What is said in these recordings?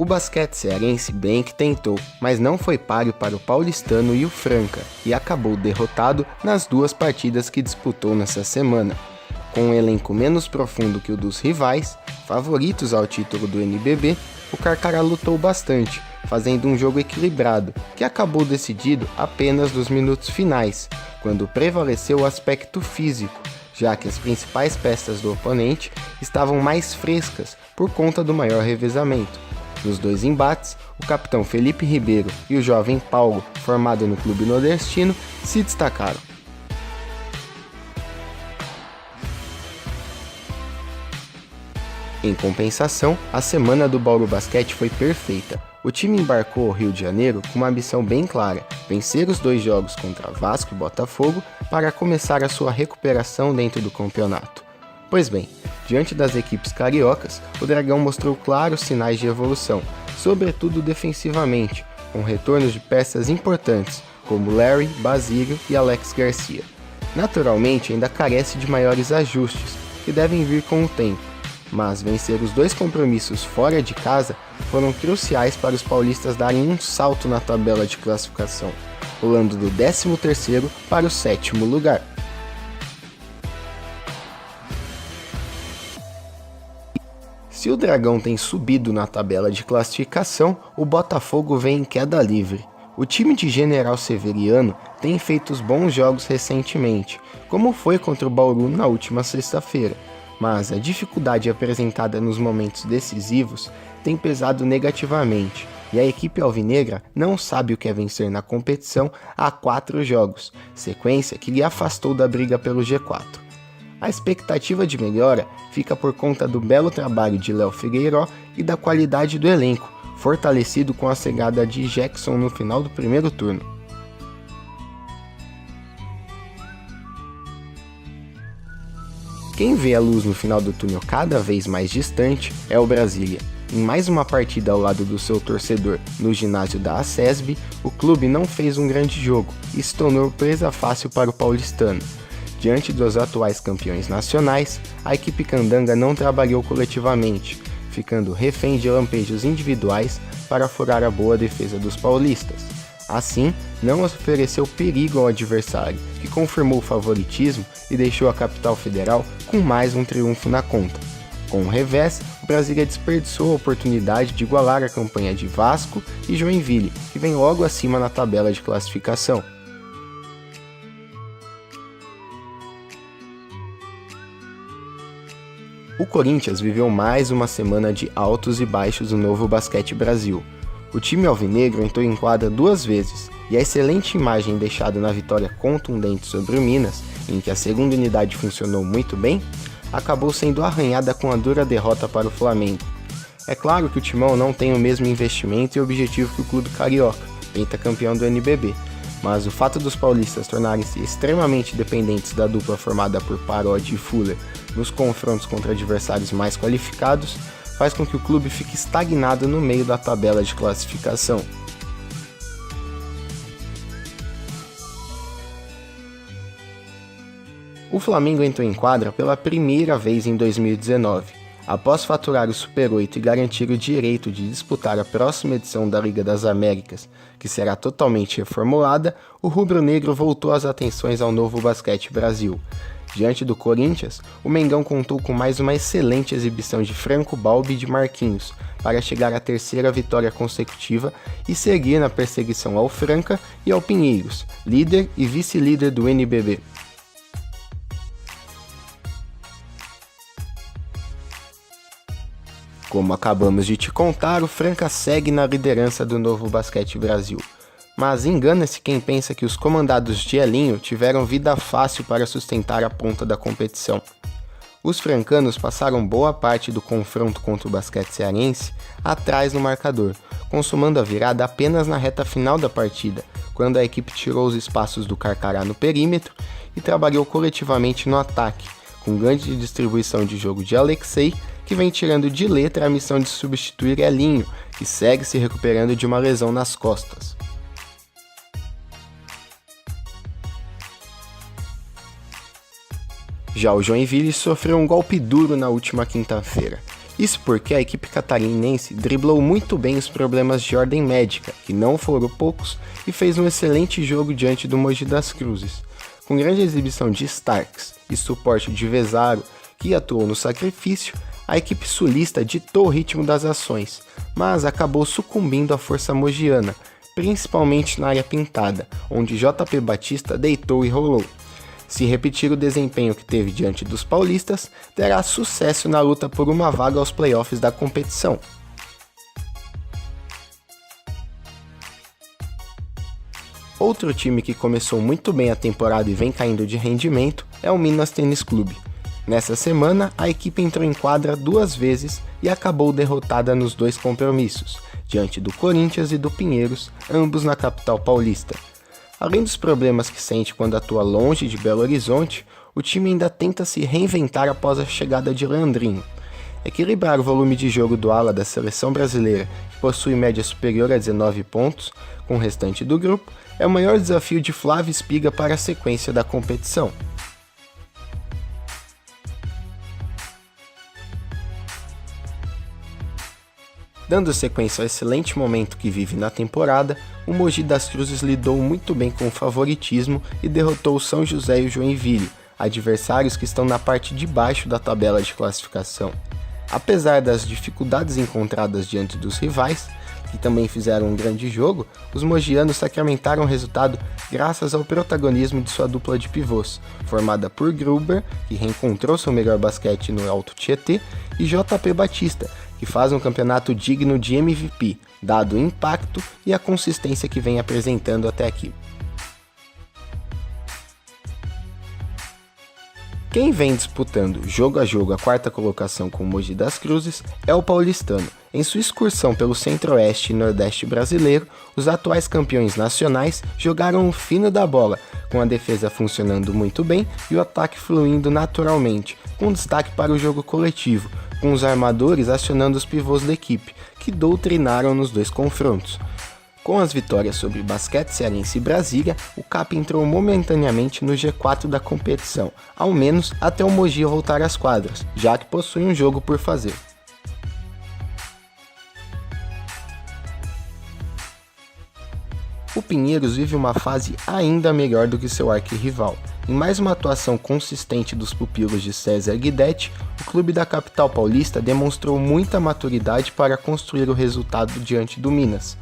O basquete cearense bem que tentou, mas não foi páreo para o Paulistano e o Franca, e acabou derrotado nas 2 partidas que disputou nessa semana. Com um elenco menos profundo que o dos rivais, favoritos ao título do NBB, o Carcará lutou bastante, fazendo um jogo equilibrado, que acabou decidido apenas nos minutos finais, quando prevaleceu o aspecto físico, já que as principais peças do oponente estavam mais frescas por conta do maior revezamento. Nos 2 embates, o capitão Felipe Ribeiro e o jovem Paulo, formado no clube nordestino, se destacaram. Em compensação, a semana do Bauru Basquete foi perfeita. O time embarcou ao Rio de Janeiro com uma missão bem clara: vencer os 2 jogos contra Vasco e Botafogo para começar a sua recuperação dentro do campeonato. Pois bem, diante das equipes cariocas, o Dragão mostrou claros sinais de evolução, sobretudo defensivamente, com retornos de peças importantes, como Larry, Basílio e Alex Garcia. Naturalmente, ainda carece de maiores ajustes, que devem vir com o tempo, mas vencer os 2 compromissos fora de casa foram cruciais para os paulistas darem um salto na tabela de classificação, pulando do 13º para o 7º lugar. Se o Dragão tem subido na tabela de classificação, o Botafogo vem em queda livre. O time de General Severiano tem feito bons jogos recentemente, como foi contra o Bauru na última sexta-feira, mas a dificuldade apresentada nos momentos decisivos tem pesado negativamente, e a equipe alvinegra não sabe o que é vencer na competição há 4 jogos, sequência que lhe afastou da briga pelo G4. A expectativa de melhora fica por conta do belo trabalho de Léo Figueiró e da qualidade do elenco, fortalecido com a chegada de Jackson no final do primeiro turno. Quem vê a luz no final do túnel cada vez mais distante é o Brasília. Em mais uma partida ao lado do seu torcedor no ginásio da ACESB, o clube não fez um grande jogo e se tornou presa fácil para o paulistano. Diante dos atuais campeões nacionais, a equipe candanga não trabalhou coletivamente, ficando refém de lampejos individuais para furar a boa defesa dos paulistas. Assim, não ofereceu perigo ao adversário, que confirmou o favoritismo e deixou a capital federal com mais um triunfo na conta. Com o revés, o Brasília desperdiçou a oportunidade de igualar a campanha de Vasco e Joinville, que vem logo acima na tabela de classificação. O Corinthians viveu mais uma semana de altos e baixos no Novo Basquete Brasil. O time alvinegro entrou em quadra 2 vezes, e a excelente imagem deixada na vitória contundente sobre o Minas, em que a segunda unidade funcionou muito bem, acabou sendo arranhada com a dura derrota para o Flamengo. É claro que o Timão não tem o mesmo investimento e objetivo que o clube carioca, pentacampeão do NBB, mas o fato dos paulistas tornarem-se extremamente dependentes da dupla formada por Parodi e Fuller nos confrontos contra adversários mais qualificados faz com que o clube fique estagnado no meio da tabela de classificação. O Flamengo entrou em quadra pela primeira vez em 2019. Após faturar o Super 8 e garantir o direito de disputar a próxima edição da Liga das Américas, que será totalmente reformulada, o rubro-negro voltou as atenções ao Novo Basquete Brasil. Diante do Corinthians, o Mengão contou com mais uma excelente exibição de Franco Balbi e de Marquinhos, para chegar à 3ª vitória consecutiva e seguir na perseguição ao Franca e ao Pinheiros, líder e vice-líder do NBB. Como acabamos de te contar, o Franca segue na liderança do Novo Basquete Brasil. Mas engana-se quem pensa que os comandados de Elinho tiveram vida fácil para sustentar a ponta da competição. Os francanos passaram boa parte do confronto contra o basquete cearense atrás no marcador, consumando a virada apenas na reta final da partida, quando a equipe tirou os espaços do Carcará no perímetro e trabalhou coletivamente no ataque, com grande distribuição de jogo de Alexei, que vem tirando de letra a missão de substituir Elinho, que segue se recuperando de uma lesão nas costas. Já o Joinville sofreu um golpe duro na última quinta-feira. Isso porque a equipe catarinense driblou muito bem os problemas de ordem médica, que não foram poucos, e fez um excelente jogo diante do Mogi das Cruzes. Com grande exibição de Starks e suporte de Vezaro, que atuou no sacrifício, a equipe sulista ditou o ritmo das ações, mas acabou sucumbindo à força mogiana, principalmente na área pintada, onde JP Batista deitou e rolou. Se repetir o desempenho que teve diante dos paulistas, terá sucesso na luta por uma vaga aos playoffs da competição. Outro time que começou muito bem a temporada e vem caindo de rendimento é o Minas Tênis Clube. Nessa semana, a equipe entrou em quadra 2 vezes e acabou derrotada nos 2 compromissos, diante do Corinthians e do Pinheiros, ambos na capital paulista. Além dos problemas que sente quando atua longe de Belo Horizonte, o time ainda tenta se reinventar após a chegada de Leandrinho. Equilibrar o volume de jogo do ala da seleção brasileira, que possui média superior a 19 pontos, com o restante do grupo, é o maior desafio de Flávio Espiga para a sequência da competição. Dando sequência ao excelente momento que vive na temporada, o Mogi das Cruzes lidou muito bem com o favoritismo e derrotou o São José e o Joinville, adversários que estão na parte de baixo da tabela de classificação. Apesar das dificuldades encontradas diante dos rivais, que também fizeram um grande jogo, os mogianos sacramentaram o resultado graças ao protagonismo de sua dupla de pivôs, formada por Gruber, que reencontrou seu melhor basquete no Alto Tietê, e JP Batista, que faz um campeonato digno de MVP, dado o impacto e a consistência que vem apresentando até aqui. Quem vem disputando jogo a jogo a 4ª colocação com o Mogi das Cruzes é o paulistano. Em sua excursão pelo centro-oeste e nordeste brasileiro, os atuais campeões nacionais jogaram o fino da bola, com a defesa funcionando muito bem e o ataque fluindo naturalmente, com destaque para o jogo coletivo, com os armadores acionando os pivôs da equipe, que doutrinaram nos 2 confrontos. Com as vitórias sobre Basquete Cearense e Brasília, o CAP entrou momentaneamente no G4 da competição, ao menos até o Mogi voltar às quadras, já que possui um jogo por fazer. O Pinheiros vive uma fase ainda melhor do que seu arquirrival. Em mais uma atuação consistente dos pupilos de César Guidetti, o clube da capital paulista demonstrou muita maturidade para construir o resultado diante do Minas.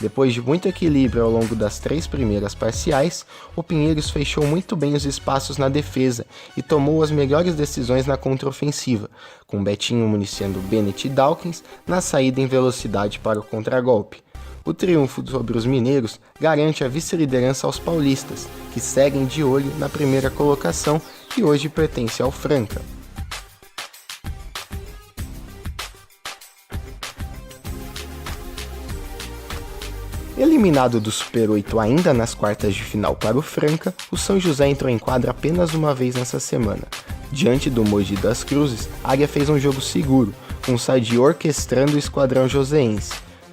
Depois de muito equilíbrio ao longo das 3 primeiras parciais, o Pinheiros fechou muito bem os espaços na defesa e tomou as melhores decisões na contraofensiva, com Betinho municiando Bennett e Dawkins na saída em velocidade para o contragolpe. O triunfo sobre os mineiros garante a vice-liderança aos paulistas, que seguem de olho na primeira colocação, que hoje pertence ao Franca. Eliminado do Super 8 ainda nas quartas de final para o Franca, o São José entrou em quadra apenas uma vez nessa semana. Diante do Mogi das Cruzes, a Águia fez um jogo seguro, com o Sadi orquestrando o esquadrão joseense.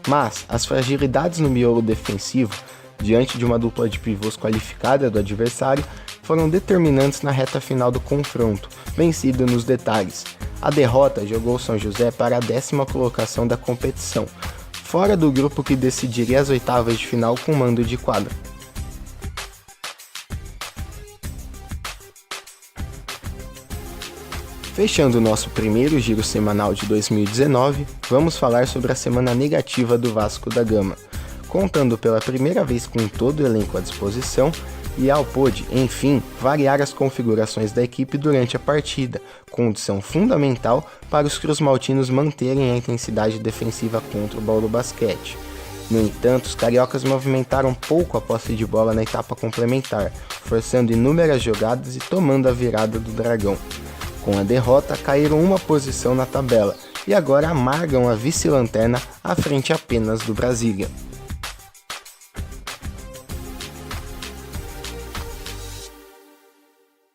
Mas as fragilidades no miolo defensivo, diante de uma dupla de pivôs qualificada do adversário, foram determinantes na reta final do confronto, vencido nos detalhes. A derrota jogou o São José para a 10ª colocação da competição, fora do grupo que decidiria as oitavas de final com mando de quadra. Fechando o nosso primeiro giro semanal de 2019, vamos falar sobre a semana negativa do Vasco da Gama. Contando pela primeira vez com todo o elenco à disposição, Leal pôde, enfim, variar as configurações da equipe durante a partida, condição fundamental para os cruzmaltinos manterem a intensidade defensiva contra o Bauru Basquete. No entanto, os cariocas movimentaram pouco a posse de bola na etapa complementar, forçando inúmeras jogadas e tomando a virada do Dragão. Com a derrota, caíram uma posição na tabela e agora amargam a vice-lanterna à frente apenas do Brasília.